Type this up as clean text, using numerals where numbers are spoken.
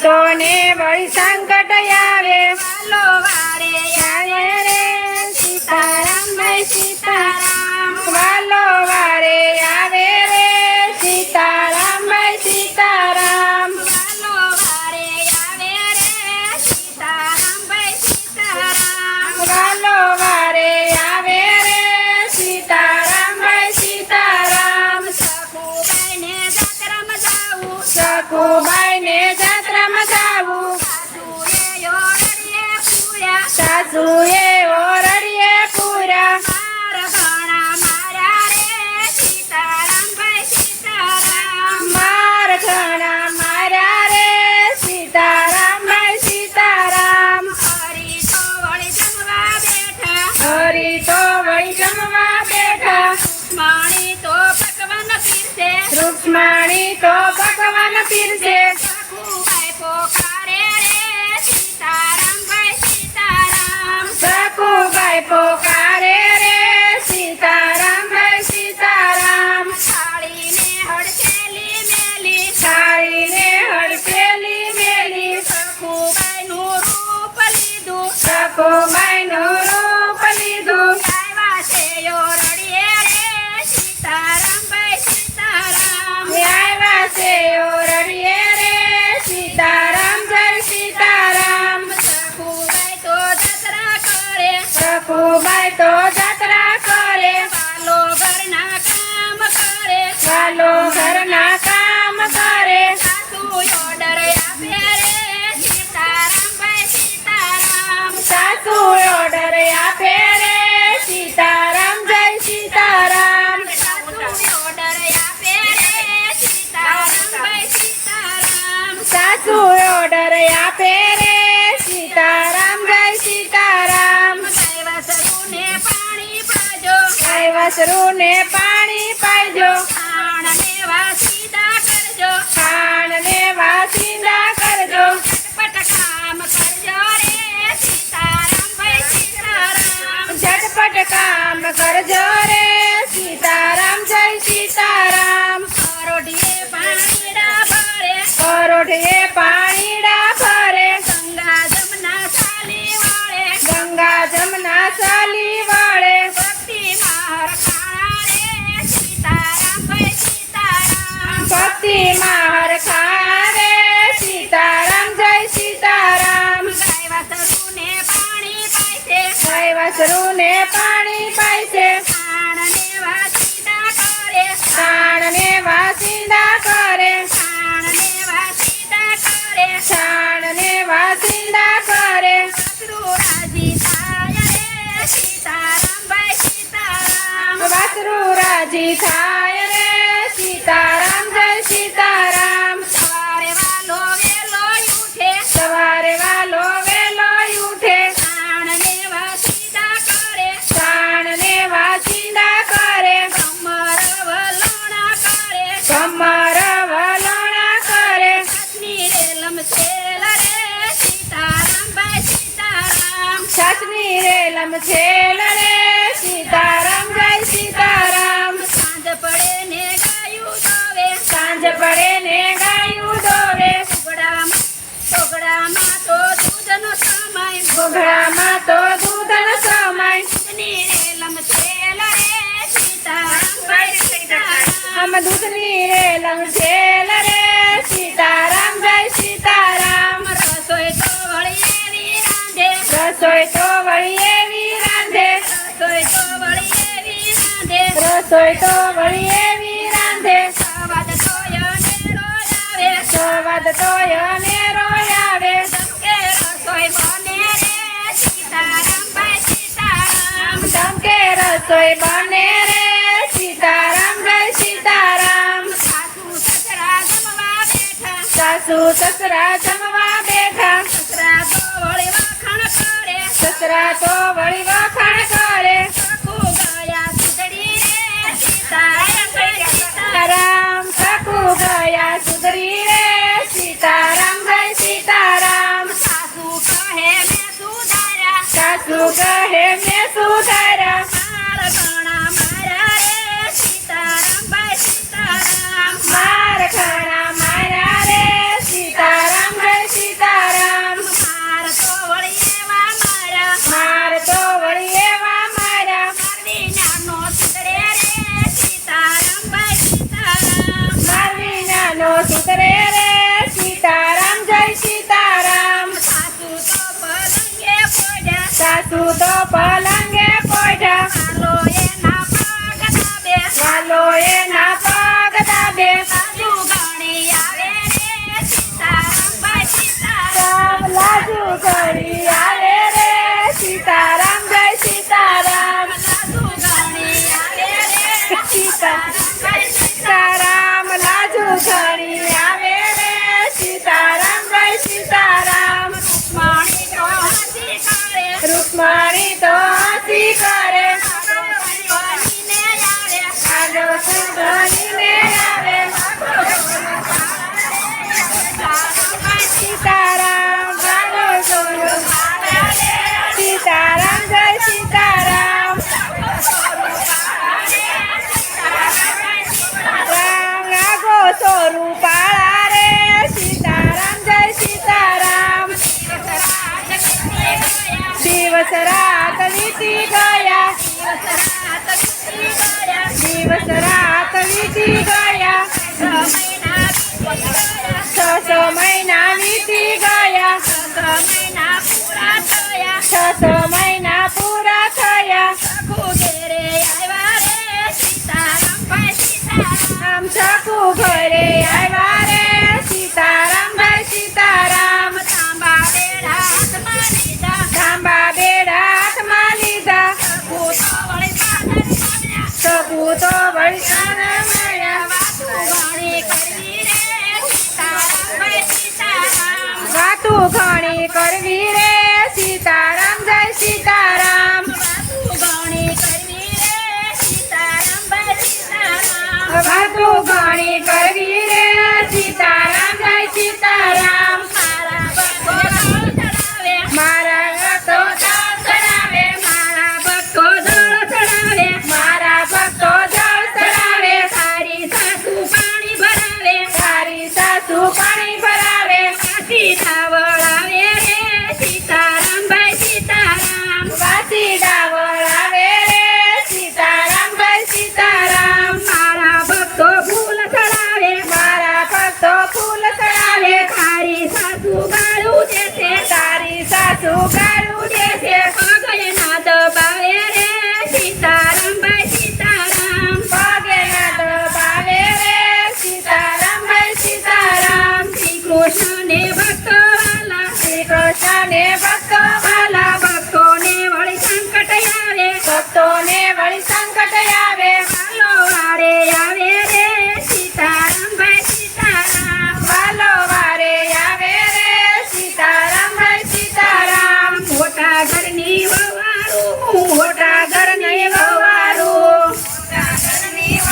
ભક્તોને વળી સંકટ આવે વાલો વારે આવે રે સીતારામ ભાઈ સીતારામ વાલો વારે આવે રે સીતારામ ભાઈ સીતારામ વાલો વારે આવે રે સીતારામ ભાઈ સીતારામ વાલો વારે આવે રે સીતારામ ભાઈ સીતારામ સખુબાઈને જાત્રામાં જાવું સખુબાઈને જાત્રામાં જાવું સાસુએ ઓરડીએ પૂર્યા માર ઘણા માર્યા રે સીતારામ ભાઈ સીતારામ હરી તો વળી જમવા બેઠા હરી તો વળી જમવા બેઠા માણી તો પકવાન પીરસે રૂક્ષ્મણી તો ભગવાન પીરસે સખુબાઈ પોકારે રે સીતારામ ભાઈ સીતારામ સખુબાઈ પોકારે રે સીતારામ ભાઈ સીતારામ થાળીને હડકેલી મેલી થાળીને હડકેલી મેલી સખુબાઈનું રૂપ લીધું સખુબાઈનું રૂપ લીધું આવ્યા છે ઓરડીએ રે સીતારામ ભાઈ સીતારામ આવ્યા છે ઓરડીએ રે સીતારામ જય સીતારામ સખુબાઈ તો જત્રા કરે સખુબાઈ તો જાત્રા કરે વાલો ઘરના કામ કરે વાલો ઘરના કામ કરે સાસુ ઓર્ડર આપે રે સીતારામ ભાઈ સીતારામ સાસુ ઓર્ડર આપે રે સીતારામ જય સીતારામ સાસુ ઓર્ડર આપે રે સીતારામ ભાઈ સીતારામ સાસુ ઓર્ડર આપે રે સીતારામ જય સીતારામ વસરુને પાણી પાજો વસરુને પાણી પાઈજો ખાણને વાસીદા કરજો ખાણને વાસિંદા કરજો ઝટપટ કામ કરજો રે સીતારામ ભાઈ સીતારામ ઝટપટ કામ કરજો રે સીતારામ જય સીતારામ પરોઢીએ પાણીડા ભરે પરોઢે પાણીડા ભરે ગંગા જમના સાલી વાળે ગંગા જમના સાલી વાળે ભક્તિ માર ખાણા રે સીતારામ ભાઈ સીતારામ ભક્તિ માર ખારે સીતારામ જય સીતારામ ગાય વસરુને પાણી પાઈશે ગાય વાસરુને પાણી પાઈશે ખાણને વાસીદા કરે છાણને વાસિંદા કરે ખાણને વાસીદા કરે છાણને વાસિંદા કરે વસરુ રાજી થાય રે સીતારામ ભાઈ સીતારામ વાસરુ રાજી થાય રે સીતારામ જય સીતારામ સવારે વાલો વેલો ઉઠે સવારે વાલો વેલો ઉઠે ખાણને વાસીદા કરે છાણને વાસિંદા કરે કમર વલોણા કરે કમર વલોણા કરે હાથની રેલમ છેલ રે સીતારામ ભાઈ સીતારામ છાસની રેલમ છેલ રે સીતારામ જય સીતારામ સાંજ પડે ને ગાયું દોવે સાંજ પડે ને ગાયું દોવે ટોકડામાં તો દૂધનો સમય ઘોઘરામાં તો દૂધનો સમય દૂધની રેલમ છેલ રે સીતારામ ભાઈ સીતારામ આમ દૂધની રેલમ છેલ રે સીતારામ જય સીતારામ રસોઈ તો વળી એવી રાંધે રસોઈ તો વળી એવી રાંધે રસોઈ તો વળી એવી રાંધે રસોઈ તો વળી એવી રાંધે સ્વાદ તો અનેરો આવે સ્વાદ તો અનેરો આવે કે રસોઈ બને રે સીતારામ ભાઈ સીતારામ ધમકે રસોઈ બને રે સીતારામ જય સીતારામ સાસુ સસરા જમવા બેઠા સાસુ સસરા જમવા બેઠા સસરા તો વળી વખાણ કરે સસરા તો વળી વખાણ કરે સખુ ગયા સુધડી રે સીતારામ ભાઈ સીતારામ રામ સખુ ગયા સુધરી રે સીતારામ જય સીતારામ સાસુ કહે મેં સુધાર્યા સાસુ કહે મેં સુધાર્યા માર ઘણા મારા રે સીતારામ ભાઈ સીતારામ માર ઘણા માર્યા રે સીતારામ જય સીતારામ શકુ ઘરે આવ્યા રે સીતારામ ભાઈ સીતારામ તાંબા બેડા હાથમાં લીધા તાંબા બેડા હાથમાં લીધા ભૂતો વળી સાધન મળ્યા શકુ તો વૈષ્ણવ મળ્યા વાતું ઘણી કરવી રે સીતારામ ભાઈ સીતારામ વાતું ઘણી કરવી રે સીતારામ જય સીતારામ વાતું ઘણી કરવી રે સીતારામ ભાઈ સીતારામ વાતું ઘણી કરવી રે સીતારામ જય સીતારામ મારા ભક્તો જળ ચડાવે મારા ભક્તો જળ ચડાવે મારા ભક્તો જળ ચડાવે તારી સાસુ પાણી ભરાવે તારી સાસુ પાણી ભરાવે વાસી ધાવળાવે રે સીતારામ ભાઈ સીતારામ વાસી ડાવળ આવે રે સીતારામ ભાઈ સીતારામ મારા ભક્તો ફૂલ ચડાવે મારા ભક્તો ફૂલ ચડાવે તારી સાસુ ગાળું દેશે તારી સાસુ ગાળું દેશે પગલે ના દબાવે રે સીતારામ ભાઈ સીતારામ પગે ના દબાવે રે સીતારામ ભાઈ સીતારામ શ્રી કૃષ્ણને ભક્તો વાલા શ્રી કૃષ્ણને ભક્તો વાલા